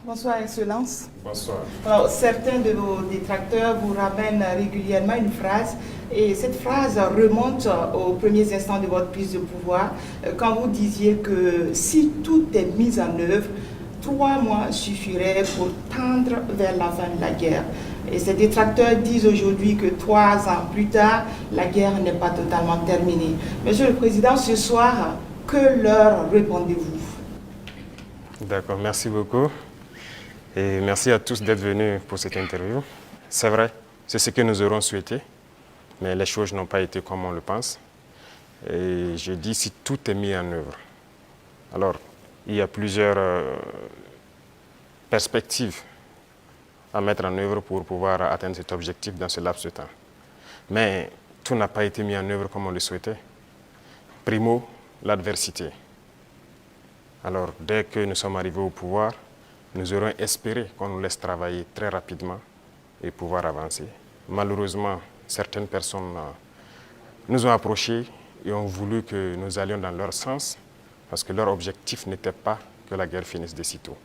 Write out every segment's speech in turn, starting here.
Bonsoir, Excellence. Bonsoir. Alors, certains de vos détracteurs vous ramènent régulièrement une phrase, et cette phrase remonte aux premiers instants de votre prise de pouvoir, quand vous disiez que si tout est mis en œuvre, 3 mois suffiraient pour tendre vers la fin de la guerre. Et ces détracteurs disent aujourd'hui que 3 ans plus tard, la guerre n'est pas totalement terminée. Monsieur le Président, ce soir, que leur répondez-vous? D'accord, merci beaucoup. Et merci à tous d'être venus pour cette interview. C'est vrai, c'est ce que nous aurons souhaité, mais les choses n'ont pas été comme on le pense. Et je dis si tout est mis en œuvre. Alors, il y a plusieurs perspectives à mettre en œuvre pour pouvoir atteindre cet objectif dans ce laps de temps. Mais tout n'a pas été mis en œuvre comme on le souhaitait. Primo, l'adversité. Alors, dès que nous sommes arrivés au pouvoir, nous aurions espéré qu'on nous laisse travailler très rapidement et pouvoir avancer. Malheureusement, certaines personnes nous ont approchés et ont voulu que nous allions dans leur sens parce que leur objectif n'était pas que la guerre finisse de sitôt.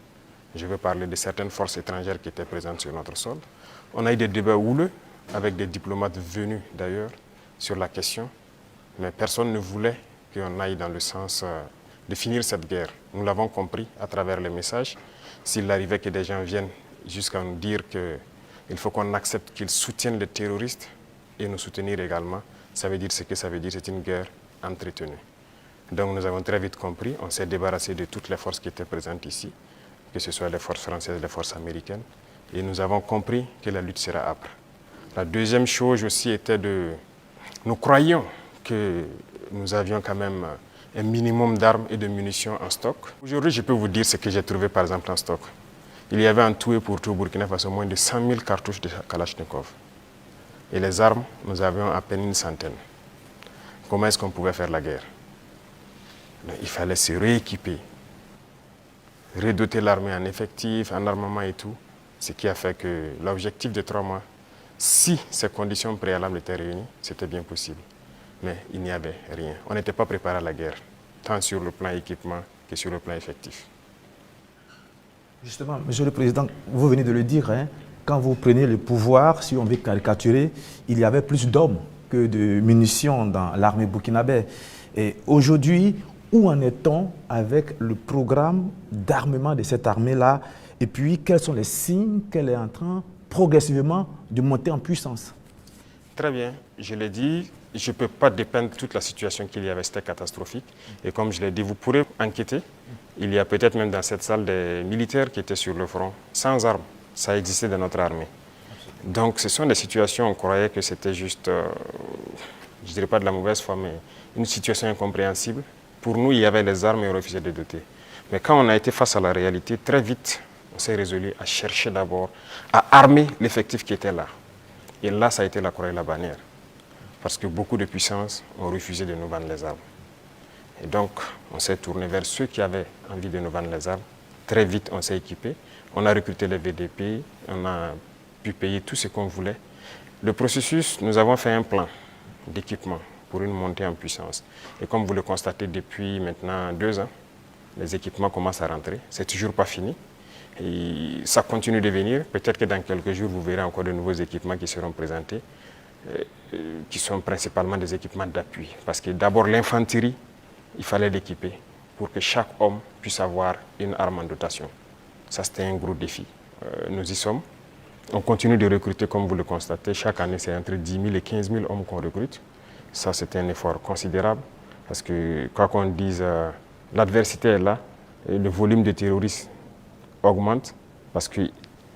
Je veux parler de certaines forces étrangères qui étaient présentes sur notre sol. On a eu des débats houleux avec des diplomates venus d'ailleurs sur la question, mais personne ne voulait qu'on aille dans le sens de finir cette guerre. Nous l'avons compris à travers les messages. S'il arrivait que des gens viennent jusqu'à nous dire qu'il faut qu'on accepte qu'ils soutiennent les terroristes et nous soutenir également, ça veut dire ce que ça veut dire, c'est une guerre entretenue. Donc nous avons très vite compris, on s'est débarrassé de toutes les forces qui étaient présentes ici, que ce soit les forces françaises, les forces américaines, et nous avons compris que la lutte sera âpre. La deuxième chose aussi était nous croyions que nous avions quand même un minimum d'armes et de munitions en stock. Aujourd'hui, je peux vous dire ce que j'ai trouvé par exemple en stock. Il y avait en tout et pour tout au Burkina Faso moins de 100 000 cartouches de Kalachnikov. Et les armes, nous avions à peine une centaine. Comment est-ce qu'on pouvait faire la guerre? Donc, il fallait se rééquiper, redoter l'armée en effectifs, en armement et tout. Ce qui a fait que l'objectif de 3 mois, si ces conditions préalables étaient réunies, c'était bien possible. Mais il n'y avait rien. On n'était pas préparé à la guerre, tant sur le plan équipement que sur le plan effectif. Justement, Monsieur le Président, vous venez de le dire, hein, quand vous prenez le pouvoir, si on veut caricaturer, il y avait plus d'hommes que de munitions dans l'armée burkinabé. Et aujourd'hui, où en est-on avec le programme d'armement de cette armée-là? Et puis, quels sont les signes qu'elle est en train progressivement de monter en puissance? Très bien, je l'ai dit, je ne peux pas dépeindre toute la situation qu'il y avait, c'était catastrophique. Et comme je l'ai dit, vous pourrez enquêter. Il y a peut-être même dans cette salle des militaires qui étaient sur le front, sans armes. Ça existait dans notre armée. Donc ce sont des situations, on croyait que c'était juste, je ne dirais pas de la mauvaise foi, mais une situation incompréhensible. Pour nous, il y avait les armes et on refusait de doter. Mais quand on a été face à la réalité, très vite, on s'est résolu à chercher d'abord à armer l'effectif qui était là. Et là, ça a été la croix et la bannière. Parce que beaucoup de puissances ont refusé de nous vendre les armes. Et donc, on s'est tourné vers ceux qui avaient envie de nous vendre les armes. Très vite, on s'est équipé. On a recruté les VDP, on a pu payer tout ce qu'on voulait. Le processus, nous avons fait un plan d'équipement pour une montée en puissance. Et comme vous le constatez depuis maintenant 2 ans, les équipements commencent à rentrer. C'est toujours pas fini. Et ça continue de venir. Peut-être que dans quelques jours, vous verrez encore de nouveaux équipements qui seront présentés, qui sont principalement des équipements d'appui. Parce que d'abord, l'infanterie, il fallait l'équiper pour que chaque homme puisse avoir une arme en dotation. Ça, c'était un gros défi. Nous y sommes. On continue de recruter, comme vous le constatez. Chaque année, c'est entre 10 000 et 15 000 hommes qu'on recrute. Ça, c'est un effort considérable. Parce que, quoi qu'on dise, l'adversité est là. Et le volume de terroristes augmente parce que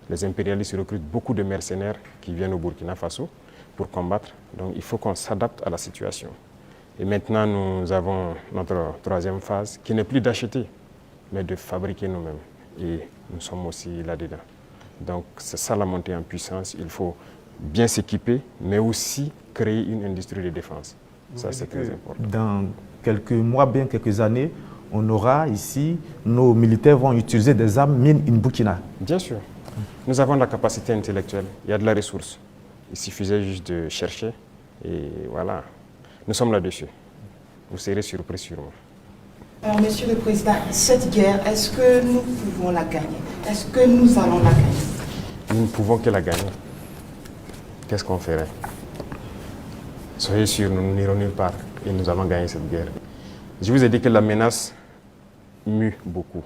les impérialistes recrutent beaucoup de mercenaires qui viennent au Burkina Faso pour combattre. Donc il faut qu'on s'adapte à la situation. Et maintenant, nous avons notre 3e phase qui n'est plus d'acheter, mais de fabriquer nous-mêmes. Et nous sommes aussi là-dedans. Donc c'est ça la montée en puissance. Il faut bien s'équiper, mais aussi créer une industrie de défense. Ça, c'est très important. Dans quelques mois, bien quelques années, on aura ici, nos militaires vont utiliser des armes made in Burkina. Bien sûr. Nous avons la capacité intellectuelle, il y a de la ressource. Il suffisait juste de chercher et voilà. Nous sommes là-dessus. Vous serez surpris sûrement. Alors, Monsieur le Président, cette guerre, est-ce que nous pouvons la gagner? Est-ce que nous allons la gagner? Nous ne pouvons que la gagner. Qu'est-ce qu'on ferait? Soyez sûrs, nous n'irons nulle part et nous allons gagner cette guerre. Je vous ai dit que la menace mue beaucoup,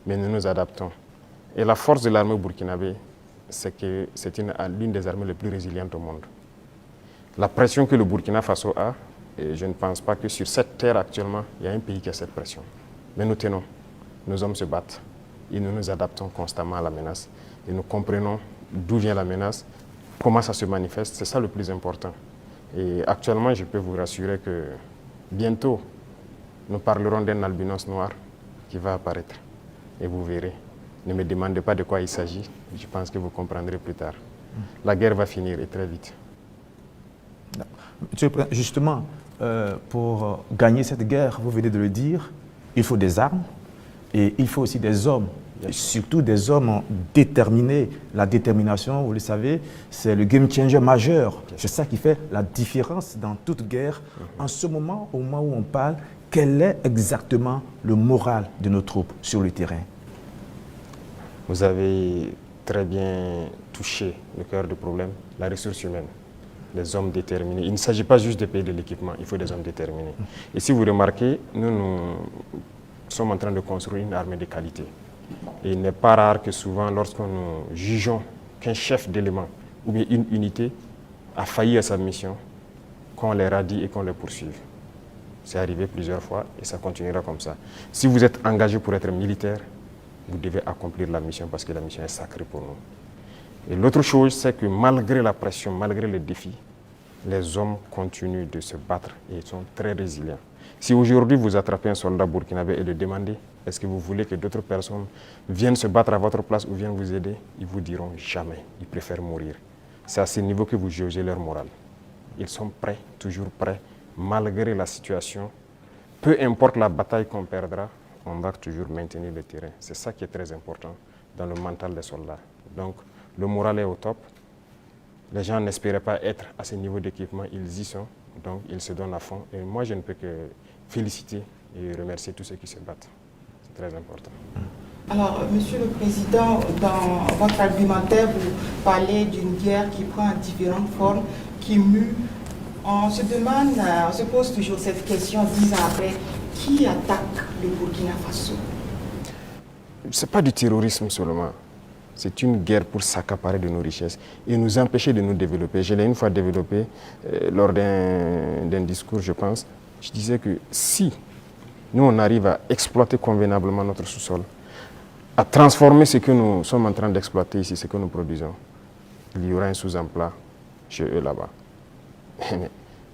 mais nous nous adaptons. Et la force de l'armée burkinabé, c'est que c'est l'une des armées les plus résilientes au monde. La pression que le Burkina Faso a, et je ne pense pas que sur cette terre actuellement, il y a un pays qui a cette pression. Mais nous tenons, nos hommes se battent et nous nous adaptons constamment à la menace. Et nous comprenons d'où vient la menace, comment ça se manifeste, c'est ça le plus important. Et actuellement, je peux vous rassurer que bientôt, nous parlerons d'un albinos noir qui va apparaître. Et vous verrez. Ne me demandez pas de quoi il s'agit, je pense que vous comprendrez plus tard. La guerre va finir et très vite. Monsieur le Président, justement, pour gagner cette guerre, vous venez de le dire, il faut des armes et il faut aussi des hommes, et surtout des hommes déterminés. La détermination, vous le savez, c'est le game changer majeur. C'est ça qui fait la différence dans toute guerre. En ce moment, au moment où on parle, quel est exactement le moral de nos troupes sur le terrain? Vous avez très bien touché le cœur du problème, la ressource humaine, les hommes déterminés. Il ne s'agit pas juste de payer de l'équipement, il faut des hommes déterminés. Et si vous remarquez, nous sommes en train de construire une armée de qualité. Et il n'est pas rare que souvent, lorsque nous jugeons qu'un chef d'élément ou bien une unité a failli à sa mission, qu'on les radie et qu'on les poursuive. C'est arrivé plusieurs fois et ça continuera comme ça. Si vous êtes engagé pour être militaire, vous devez accomplir la mission parce que la mission est sacrée pour nous. Et l'autre chose, c'est que malgré la pression, malgré les défis, les hommes continuent de se battre et ils sont très résilients. Si aujourd'hui vous attrapez un soldat burkinabé et le demandez, est-ce que vous voulez que d'autres personnes viennent se battre à votre place ou viennent vous aider? Ils vous diront jamais, ils préfèrent mourir. C'est à ce niveau que vous jaugez leur morale. Ils sont prêts, toujours prêts, malgré la situation. Peu importe la bataille qu'on perdra, on va toujours maintenir le terrain. C'est ça qui est très important dans le mental des soldats. Donc, le moral est au top. Les gens n'espéraient pas être à ce niveau d'équipement, ils y sont. Donc, ils se donnent à fond. Et moi, je ne peux que féliciter et remercier tous ceux qui se battent. C'est très important. Alors, Monsieur le Président, dans votre argumentaire, vous parlez d'une guerre qui prend différentes formes, qui mue. On se demande, on se pose toujours cette question 10 ans après, qui attaque le Burkina Faso? Ce n'est pas du terrorisme seulement. C'est une guerre pour s'accaparer de nos richesses et nous empêcher de nous développer. Je l'ai une fois développé lors d'un discours, je pense. Je disais que si nous, on arrive à exploiter convenablement notre sous-sol, à transformer ce que nous sommes en train d'exploiter ici, ce que nous produisons, il y aura un sous-emploi chez eux là-bas.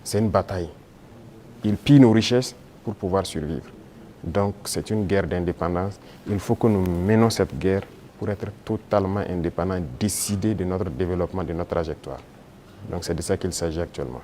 C'est une bataille. Ils pillent nos richesses pour pouvoir survivre. Donc c'est une guerre d'indépendance. Il faut que nous menons cette guerre pour être totalement indépendants, décider de notre développement, de notre trajectoire. Donc c'est de ça qu'il s'agit actuellement.